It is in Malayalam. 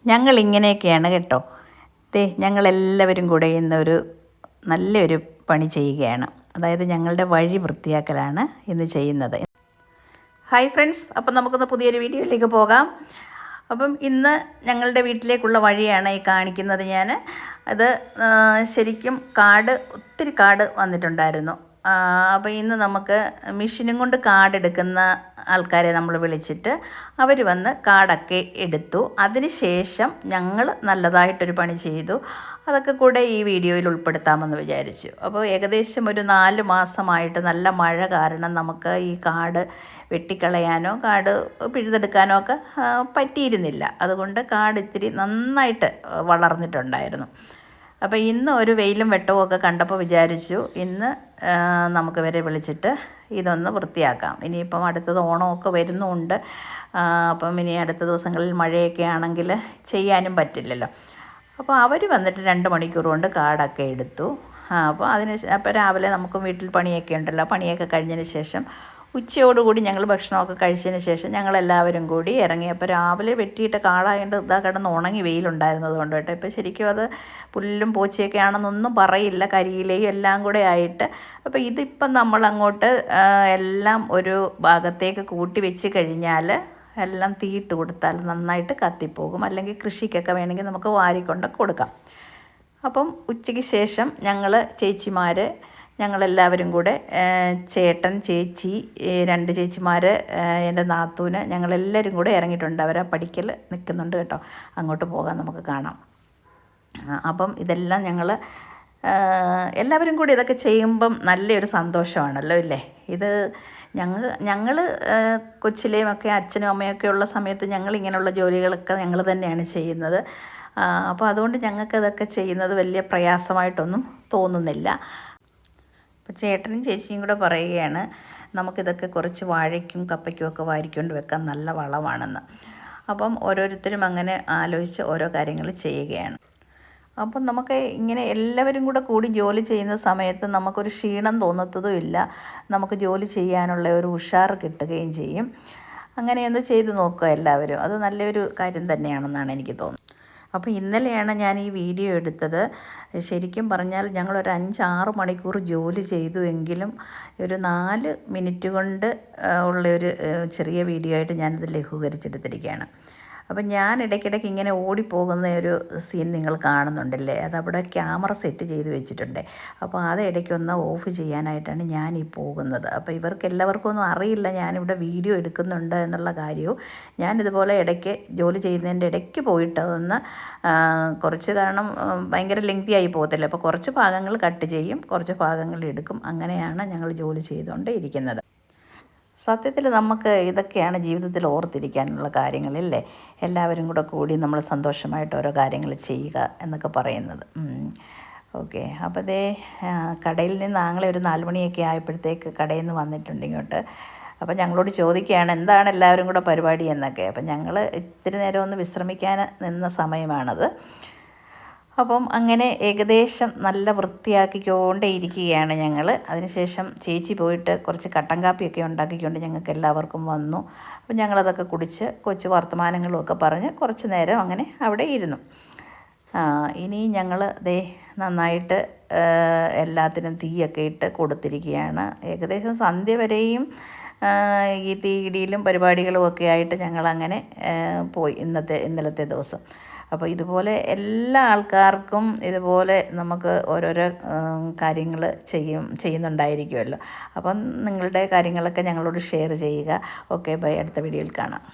ഞങ്ങളിങ്ങനെയൊക്കെയാണ് കേട്ടോ. ഞങ്ങളെല്ലാവരും കൂടെ ഇന്നൊരു നല്ലൊരു പണി ചെയ്യുകയാണ്. അതായത് ഞങ്ങളുടെ വഴി വൃത്തിയാക്കലാണ് ഇന്ന് ചെയ്യുന്നത്. ഹായ് ഫ്രണ്ട്സ്, അപ്പം നമുക്കൊന്ന് പുതിയൊരു വീഡിയോയിലേക്ക് പോകാം. അപ്പം ഇന്ന് ഞങ്ങളുടെ വീട്ടിലേക്കുള്ള വഴിയാണ് ഈ കാണിക്കുന്നത് ഞാൻ. അത് ശരിക്കും ഒത്തിരി കാട് വന്നിട്ടുണ്ടായിരുന്നു. അപ്പോൾ ഇന്ന് നമുക്ക് മെഷീനും കൊണ്ട് കാടെടുക്കുന്ന ആൾക്കാരെ നമ്മൾ വിളിച്ചിട്ട് അവർ വന്ന് കാടൊക്കെ എടുത്തു. അതിന് ശേഷം ഞങ്ങൾ നല്ലതായിട്ടൊരു പണി ചെയ്തു. അതൊക്കെ കൂടെ ഈ വീഡിയോയിൽ ഉൾപ്പെടുത്താമെന്ന് വിചാരിച്ചു. അപ്പോൾ ഏകദേശം ഒരു 4 മാസമായിട്ട് നല്ല മഴ കാരണം നമുക്ക് ഈ കാട് വെട്ടിക്കളയാനോ കാട് പിഴുതെടുക്കാനോ ഒക്കെ പറ്റിയിരുന്നില്ല. അതുകൊണ്ട് കാട് ഇത്തിരി നന്നായിട്ട് വളർന്നിട്ടുണ്ടായിരുന്നു. അപ്പോൾ ഇന്ന് ഒരു വെയിലും വെട്ടവും ഒക്കെ കണ്ടപ്പോൾ വിചാരിച്ചു ഇന്ന് നമുക്ക് ഇവരെ വിളിച്ചിട്ട് ഇതൊന്ന് വൃത്തിയാക്കാം. ഇനിയിപ്പം അടുത്തത് ഓണമൊക്കെ വരുന്നുണ്ട്. അപ്പം ഇനി അടുത്ത ദിവസങ്ങളിൽ മഴയൊക്കെ ആണെങ്കിൽ ചെയ്യാനും പറ്റില്ലല്ലോ. അപ്പോൾ അവർ വന്നിട്ട് 2 മണിക്കൂർ കൊണ്ട് കാടൊക്കെ എടുത്തു. അപ്പോൾ രാവിലെ നമുക്ക് വീട്ടിൽ പണിയൊക്കെ ഉണ്ടല്ലോ. പണിയൊക്കെ കഴിഞ്ഞതിന് ശേഷം ഉച്ചയോടുകൂടി ഞങ്ങൾ ഭക്ഷണമൊക്കെ കഴിച്ചതിന് ശേഷം ഞങ്ങളെല്ലാവരും കൂടി ഇറങ്ങി. അപ്പോൾ രാവിലെ വെട്ടിയിട്ട് കാടായതുകൊണ്ട് ഇതാ കിടന്ന് ഉണങ്ങി വെയിലുണ്ടായിരുന്നത് കൊണ്ട് കേട്ടോ. ഇപ്പോൾ ശരിക്കും അത് പുല്ലും പൂച്ചയൊക്കെ ആണെന്നൊന്നും പറയില്ല, കരിയിലയും എല്ലാം കൂടെ ആയിട്ട്. അപ്പോൾ ഇതിപ്പം നമ്മളങ്ങോട്ട് എല്ലാം ഒരു ഭാഗത്തേക്ക് കൂട്ടി വെച്ച് കഴിഞ്ഞാൽ എല്ലാം തീയിട്ട് കൊടുത്താൽ നന്നായിട്ട് കത്തിപ്പോകും. അല്ലെങ്കിൽ കൃഷിക്കൊക്കെ വേണമെങ്കിൽ നമുക്ക് വാരിക്കൊണ്ട് കൊടുക്കാം. അപ്പം ഉച്ചയ്ക്ക് ശേഷം ഞങ്ങളെല്ലാവരും കൂടെ ചേട്ടൻ, ചേച്ചി, 2 ചേച്ചിമാർ, എൻ്റെ നാത്തൂന്, ഞങ്ങളെല്ലാവരും കൂടെ ഇറങ്ങിയിട്ടുണ്ട്. അവർ പഠിക്കൽ നിൽക്കുന്നുണ്ട് കേട്ടോ. അങ്ങോട്ട് പോകാൻ നമുക്ക് കാണാം. അപ്പം ഇതെല്ലാം ഞങ്ങൾ എല്ലാവരും കൂടി ഇതൊക്കെ ചെയ്യുമ്പം നല്ലൊരു സന്തോഷമാണല്ലോ ഇല്ലേ. ഇത് ഞങ്ങൾ കൊച്ചിലെയുമൊക്കെ അച്ഛനും അമ്മയൊക്കെ ഉള്ള സമയത്ത് ഞങ്ങളിങ്ങനെയുള്ള ജോലികളൊക്കെ ഞങ്ങൾ തന്നെയാണ് ചെയ്യുന്നത്. അപ്പോൾ അതുകൊണ്ട് ഞങ്ങൾക്കതൊക്കെ ചെയ്യുന്നത് വലിയ പ്രയാസമായിട്ടൊന്നും തോന്നുന്നില്ല. അപ്പോൾ ചേട്ടനും ചേച്ചിയും കൂടെ പറയുകയാണ് നമുക്കിതൊക്കെ കുറച്ച് വാഴയ്ക്കും കപ്പയ്ക്കും ഒക്കെ വാരിക്കൊണ്ട് വെക്കാൻ നല്ല വളമാണെന്ന്. അപ്പം ഓരോരുത്തരും അങ്ങനെ ആലോചിച്ച് ഓരോ കാര്യങ്ങൾ ചെയ്യുകയാണ്. അപ്പം നമുക്ക് ഇങ്ങനെ എല്ലാവരും കൂടി ജോലി ചെയ്യുന്ന സമയത്ത് നമുക്കൊരു ക്ഷീണം തോന്നത്തതുമില്ല. നമുക്ക് ജോലി ചെയ്യാനുള്ള ഒരു ഉഷാർ കിട്ടുകയും ചെയ്യും. അങ്ങനെയൊന്ന് ചെയ്ത് നോക്കുക എല്ലാവരും. അത് നല്ലൊരു കാര്യം തന്നെയാണെന്നാണ് എനിക്ക് തോന്നുന്നത്. അപ്പോൾ ഇന്നലെയാണ് ഞാൻ ഈ വീഡിയോ എടുത്തത്. ശരിക്കും പറഞ്ഞാൽ ഞങ്ങളൊരു 5-6 മണിക്കൂർ ജോലി ചെയ്തു എങ്കിലും ഒരു 4 മിനിറ്റ് കൊണ്ട് ഉള്ളൊരു ചെറിയ വീഡിയോ ആയിട്ട് ഞാനിത് ലഘൂകരിച്ചെടുത്തിരിക്കുകയാണ്. അപ്പം ഞാൻ ഇടയ്ക്കിടയ്ക്ക് ഇങ്ങനെ ഓടിപ്പോകുന്ന ഒരു സീൻ നിങ്ങൾ കാണുന്നുണ്ടല്ലേ. അതവിടെ ക്യാമറ സെറ്റ് ചെയ്ത് വെച്ചിട്ടുണ്ട്. അപ്പോൾ അത് ഇടയ്ക്കൊന്ന് ഓഫ് ചെയ്യാനായിട്ടാണ് ഞാൻ ഈ പോകുന്നത്. അപ്പോൾ എല്ലാവർക്കും ഒന്നും അറിയില്ല ഞാനിവിടെ വീഡിയോ എടുക്കുന്നുണ്ട് എന്നുള്ള കാര്യവും. ഞാനിതുപോലെ ഇടയ്ക്ക് ജോലി ചെയ്യുന്നതിൻ്റെ ഇടയ്ക്ക് പോയിട്ട് അതൊന്ന് കുറച്ച് കാരണം ഭയങ്കര ലെങ്തി ആയി പോകത്തില്ല. അപ്പോൾ കുറച്ച് ഭാഗങ്ങൾ കട്ട് ചെയ്യും, കുറച്ച് ഭാഗങ്ങൾ എടുക്കും. അങ്ങനെയാണ് ഞങ്ങൾ ജോലി ചെയ്തുകൊണ്ട് ഇരിക്കുന്നത്. സത്യത്തിൽ നമുക്ക് ഇതൊക്കെയാണ് ജീവിതത്തിൽ ഓർത്തിരിക്കാനുള്ള കാര്യങ്ങളല്ലേ. എല്ലാവരും കൂടി നമ്മൾ സന്തോഷമായിട്ട് ഓരോ കാര്യങ്ങൾ ചെയ്യുക എന്നൊക്കെ പറയുന്നത്. ഓക്കെ. അപ്പോൾ കടയിൽ നിന്ന് ആങ്ങളെ ഒരു 4 മണിയൊക്കെ ആയപ്പോഴത്തേക്ക് കടയിൽ നിന്ന് വന്നിട്ടുണ്ട് ഇങ്ങോട്ട്. അപ്പോൾ ഞങ്ങളോട് ചോദിക്കുകയാണ് എന്താണ് എല്ലാവരും കൂടെ പരിപാടി എന്നൊക്കെ. അപ്പം ഞങ്ങൾ ഇത്തിരി നേരം ഒന്ന് വിശ്രമിക്കാൻ നിന്ന സമയമാണത്. അപ്പം അങ്ങനെ ഏകദേശം നല്ല വൃത്തിയാക്കിക്കൊണ്ടേ ഇരിക്കുകയാണ് ഞങ്ങൾ. അതിനുശേഷം ചേച്ചി പോയിട്ട് കുറച്ച് കട്ടൻ കാപ്പിയൊക്കെ ഉണ്ടാക്കിക്കൊണ്ട് ഞങ്ങൾക്ക് എല്ലാവർക്കും വന്നു. അപ്പം ഞങ്ങളതൊക്കെ കുടിച്ച് കൊച്ചു വർത്തമാനങ്ങളും ഒക്കെ പറഞ്ഞ് കുറച്ച് നേരം അങ്ങനെ അവിടെ ഇരുന്നു. ഇനി ഞങ്ങൾ നന്നായിട്ട് എല്ലാത്തിനും തീയൊക്കെ ഇട്ട് കൊടുത്തിരിക്കുകയാണ്. ഏകദേശം സന്ധ്യ വരെയും ഈ തീയിടിയിലും പരിപാടികളും ഒക്കെ ആയിട്ട് ഞങ്ങളങ്ങനെ പോയി ഇന്നലത്തെ ദിവസം. അപ്പോൾ ഇതുപോലെ എല്ലാ ആൾക്കാർക്കും ഇതുപോലെ നമുക്ക് ഓരോരോ കാര്യങ്ങൾ ചെയ്യുന്നുണ്ടായിരിക്കുമല്ലോ. അപ്പം നിങ്ങളുടെ കാര്യങ്ങളൊക്കെ ഞങ്ങളോട് ഷെയർ ചെയ്യുക. Okay, bye. അടുത്ത വീഡിയോയിൽ കാണാം.